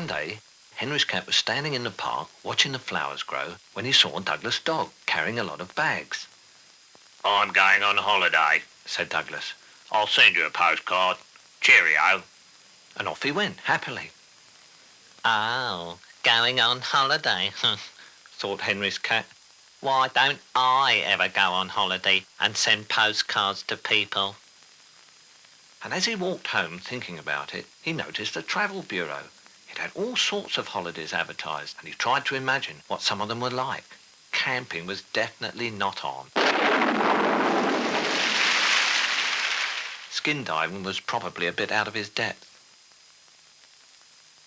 One day, Henry's cat was standing in the park watching the flowers grow when he saw Douglas' dog carrying a lot of bags. I'm going on holiday, said Douglas. I'll send you a postcard. Cheerio. And off he went, happily. Oh, going on holiday, thought Henry's cat. Why don't I ever go on holiday and send postcards to people? And as he walked home thinking about it, he noticed a travel bureau. It had all sorts of holidays advertised, and he tried to imagine what some of them were like. Camping was definitely not on. Skin diving was probably a bit out of his depth.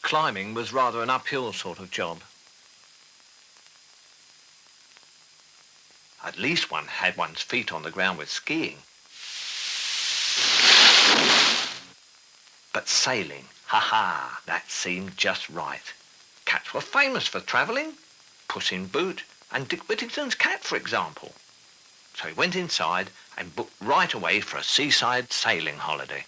Climbing was rather an uphill sort of job. At least one had one's feet on the ground with skiing. But sailing, ha-ha, that seemed just right. Cats were famous for travelling. Puss in Boot and Dick Whittington's cat, for example. So he went inside and booked right away for a seaside sailing holiday.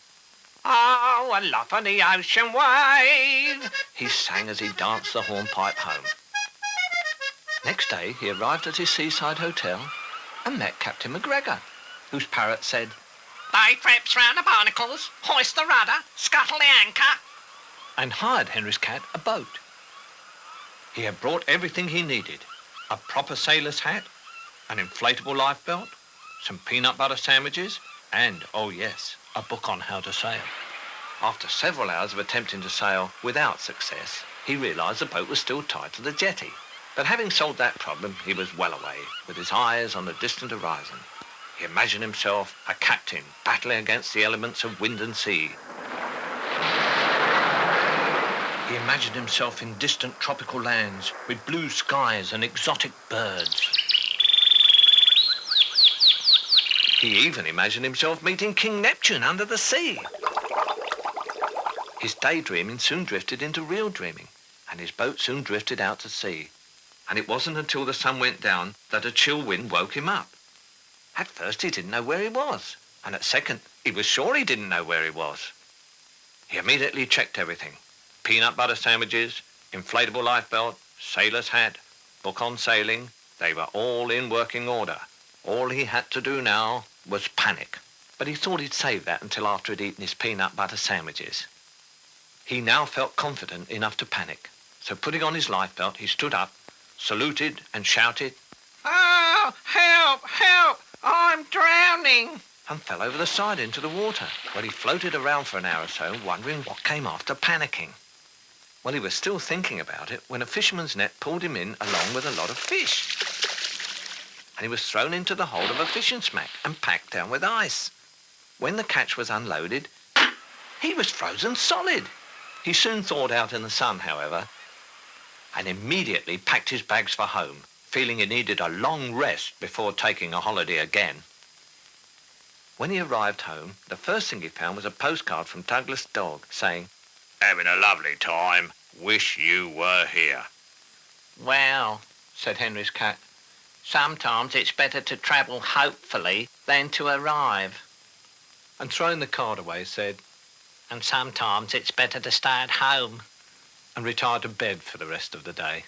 Oh, a laugh on the ocean wave, he sang as he danced the hornpipe home. Next day, he arrived at his seaside hotel and met Captain McGregor, whose parrot said, "Lay traps round the barnacles, hoist the rudder, scuttle the anchor," and hired Henry's cat a boat. He had brought everything he needed: a proper sailor's hat, an inflatable life belt, some peanut butter sandwiches, and, oh yes, a book on how to sail. After several hours of attempting to sail without success, he realised the boat was still tied to the jetty. But having solved that problem, he was well away, with his eyes on the distant horizon. He imagined himself a captain battling against the elements of wind and sea. He imagined himself in distant tropical lands with blue skies and exotic birds. He even imagined himself meeting King Neptune under the sea. His daydreaming soon drifted into real dreaming, and his boat soon drifted out to sea. And it wasn't until the sun went down that a chill wind woke him up. At first he didn't know where he was, and at second he was sure he didn't know where he was. He immediately checked everything: peanut butter sandwiches, inflatable life belt, sailor's hat, book on sailing. They were all in working order. All he had to do now was panic. But he thought he'd save that until after he'd eaten his peanut butter sandwiches. He now felt confident enough to panic. So putting on his life belt, he stood up, saluted and shouted, "Oh, help, help, I'm drowning," and fell over the side into the water, where he floated around for an hour or so, wondering what came after panicking. Well, he was still thinking about it when a fisherman's net pulled him in along with a lot of fish. And he was thrown into the hold of a fishing smack and packed down with ice. When the catch was unloaded, he was frozen solid. He soon thawed out in the sun, however, and immediately packed his bags for home, feeling he needed a long rest before taking a holiday again. When he arrived home, the first thing he found was a postcard from Douglas' dog saying, having a lovely time. Wish you were here. "Well," said Henry's cat, "sometimes it's better to travel hopefully than to arrive. And throwing the card away, said, And sometimes it's better to stay at home." and retired to bed for the rest of the day.